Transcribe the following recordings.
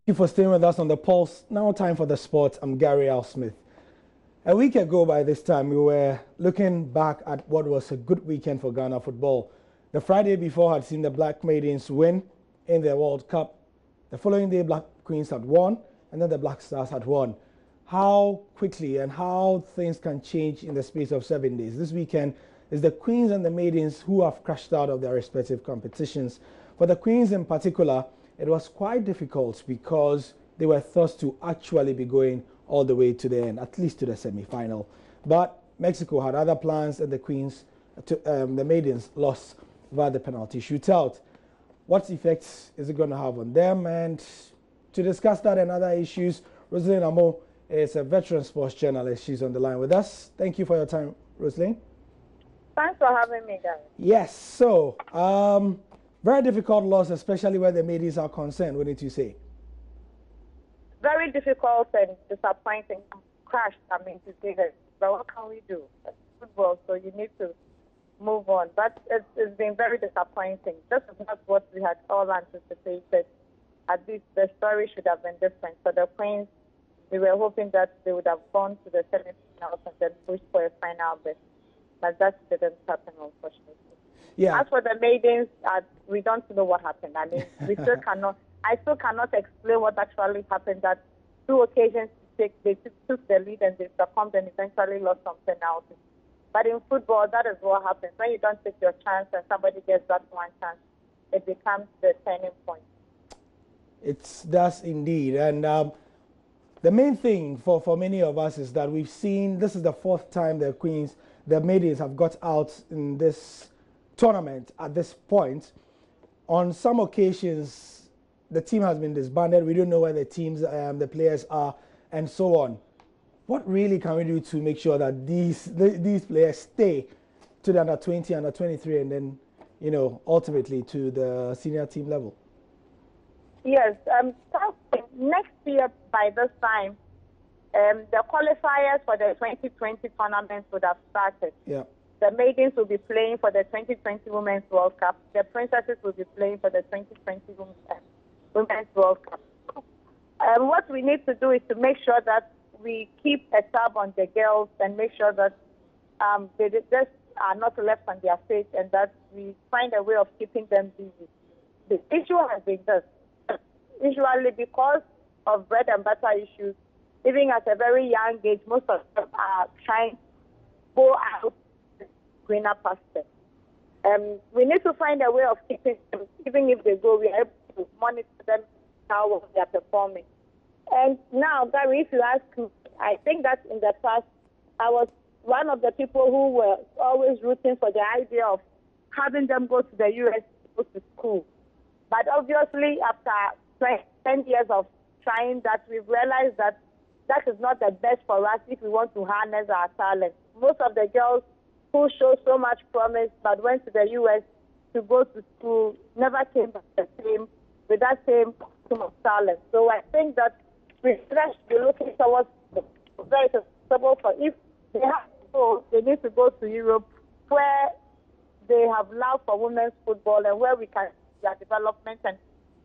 You for staying with us on the Pulse. Now time for the sports. I'm Gary Al Smith. A week ago by this time, we were looking back at what was a good weekend for Ghana football. The Friday before had seen the Black Maidens win in the World Cup. The following day, Black Queens had won, and then the Black Stars had won. How quickly and how things can change in the space of 7 days. This weekend is the Queens and the Maidens who have crashed out of their respective competitions. For the Queens in particular, it was quite difficult because they were thought to actually be going all the way to the end, at least to the semi-final. But Mexico had other plans, and the Queens, the Maidens, lost via the penalty shootout. What effects is it going to have on them? And to discuss that and other issues, Rosalind Amo is a veteran sports journalist. She's on the line with us. Thank you for your time, Rosalind. Thanks for having me, guys. Yes, so very difficult loss, especially where the Maidens are concerned, wouldn't you say? Very difficult and disappointing crash, to say that. But what can we do? It's football, so you need to move on. But it's been very disappointing. This is not what we had all anticipated. At least the story should have been different. For the Queens, we were hoping that they would have gone to the semi-finals and then pushed for a final bid. But that didn't happen, unfortunately. Yeah. As for the Maidens, we don't know what happened. We still cannot. I still cannot explain what actually happened. That two occasions they took the lead and they succumbed and eventually lost some penalties. But in football, that is what happens. When you don't take your chance and somebody gets that one chance, it becomes the turning point. It does indeed. And the main thing for many of us is that we've seen this is the fourth time the Maidens have got out in this tournament at this point. On some occasions, the team has been disbanded. We don't know where the players are, and so on. What really can we do to make sure that these players stay to the under 20, under 23, and then, ultimately to the senior team level? Yes. Next year by this time, the qualifiers for the 2020 tournament would have started. Yeah. The Maidens will be playing for the 2020 Women's World Cup. The Princesses will be playing for the 2020 Women's World Cup. What we need to do is to make sure that we keep a tab on the girls and make sure that they just are not left on their feet and that we find a way of keeping them busy. The issue has been this. Usually because of bread and butter issues, even at a very young age, most of them are trying to go out greener pasture. We need to find a way of keeping them, even if they go, we are able to monitor them how they are performing. And now, Gary, if you ask me, I think that in the past, I was one of the people who were always rooting for the idea of having them go to the U.S. to go to school. But obviously, after 10 years of trying that, we've realized that that is not the best for us if we want to harness our talent. Most of the girls who showed so much promise but went to the U.S. to go to school never came back with that same quantum of talent. So I think that we should be looking towards very successful for if they have to go, they need to go to Europe where they have love for women's football and where we can see their development and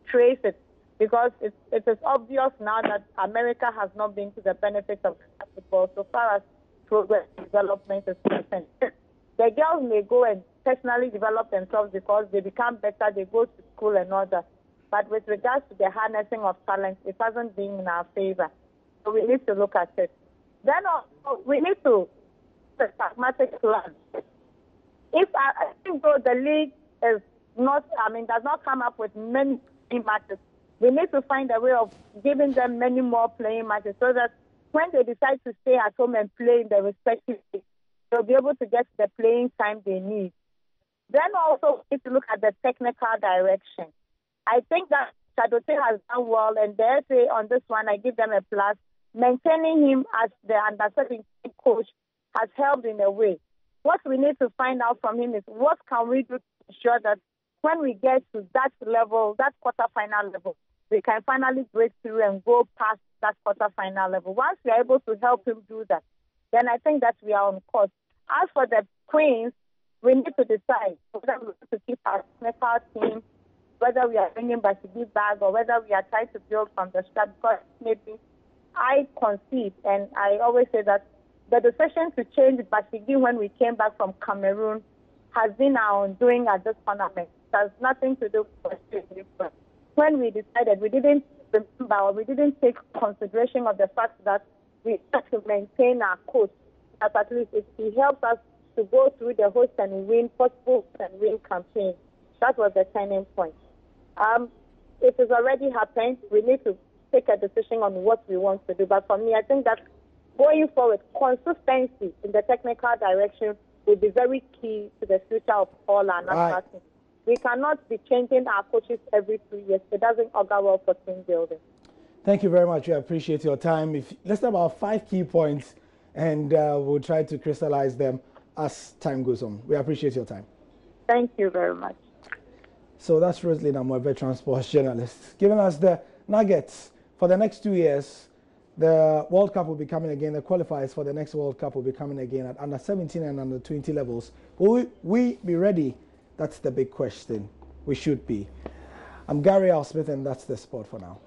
trace it. Because it is obvious now that America has not been to the benefit of football so far as progress development is concerned. The girls may go and personally develop themselves because they become better, they go to school and all that. But with regards to the harnessing of talent, it hasn't been in our favor. So we need to look at it. Then also, we need to have a pragmatic plan. If I think though the league is not, does not come up with many matches, we need to find a way of giving them many more playing matches so that when they decide to stay at home and play in the respective league, they'll be able to get the playing time they need. Then also, we need to look at the technical direction. I think that Chadote has done well, and dare say on this one, I give them a plus. Maintaining him as the under-17 coach has helped in a way. What we need to find out from him is what can we do to ensure that when we get to that level, that quarter-final level, we can finally break through and go past that quarter-final level. Once we are able to help him do that, then I think that we are on course. As for the Queens, we need to decide whether we want to keep our technical team whether we are bringing Bashigi back or whether we are trying to build from the scratch, because maybe I concede, and I always say that the decision to change Bashigi when we came back from Cameroon has been our undoing at this tournament. It has nothing to do with Bashigi. When we decided, we didn't remember or we didn't take consideration of the fact that we have to maintain our coach, that at least it helps us to go through the host and win possible and win campaign. That was the turning point. It has already happened. We need to take a decision on what we want to do. But for me, I think that going forward, consistency in the technical direction will be very key to the future of all our national teams. We cannot be changing our coaches every 2 years. It doesn't augur well for team building. Thank you very much. We appreciate your time. Let's talk about 5 key points, and we'll try to crystallize them as time goes on. We appreciate your time. Thank you very much. So that's Rosalie Namo, a veteran sports journalist, giving us the nuggets for the next 2 years. The World Cup will be coming again. The qualifiers for the next World Cup will be coming again at under 17 and under 20 levels. Will we be ready? That's the big question. We should be. I'm Gary Al Smith, and that's the sport for now.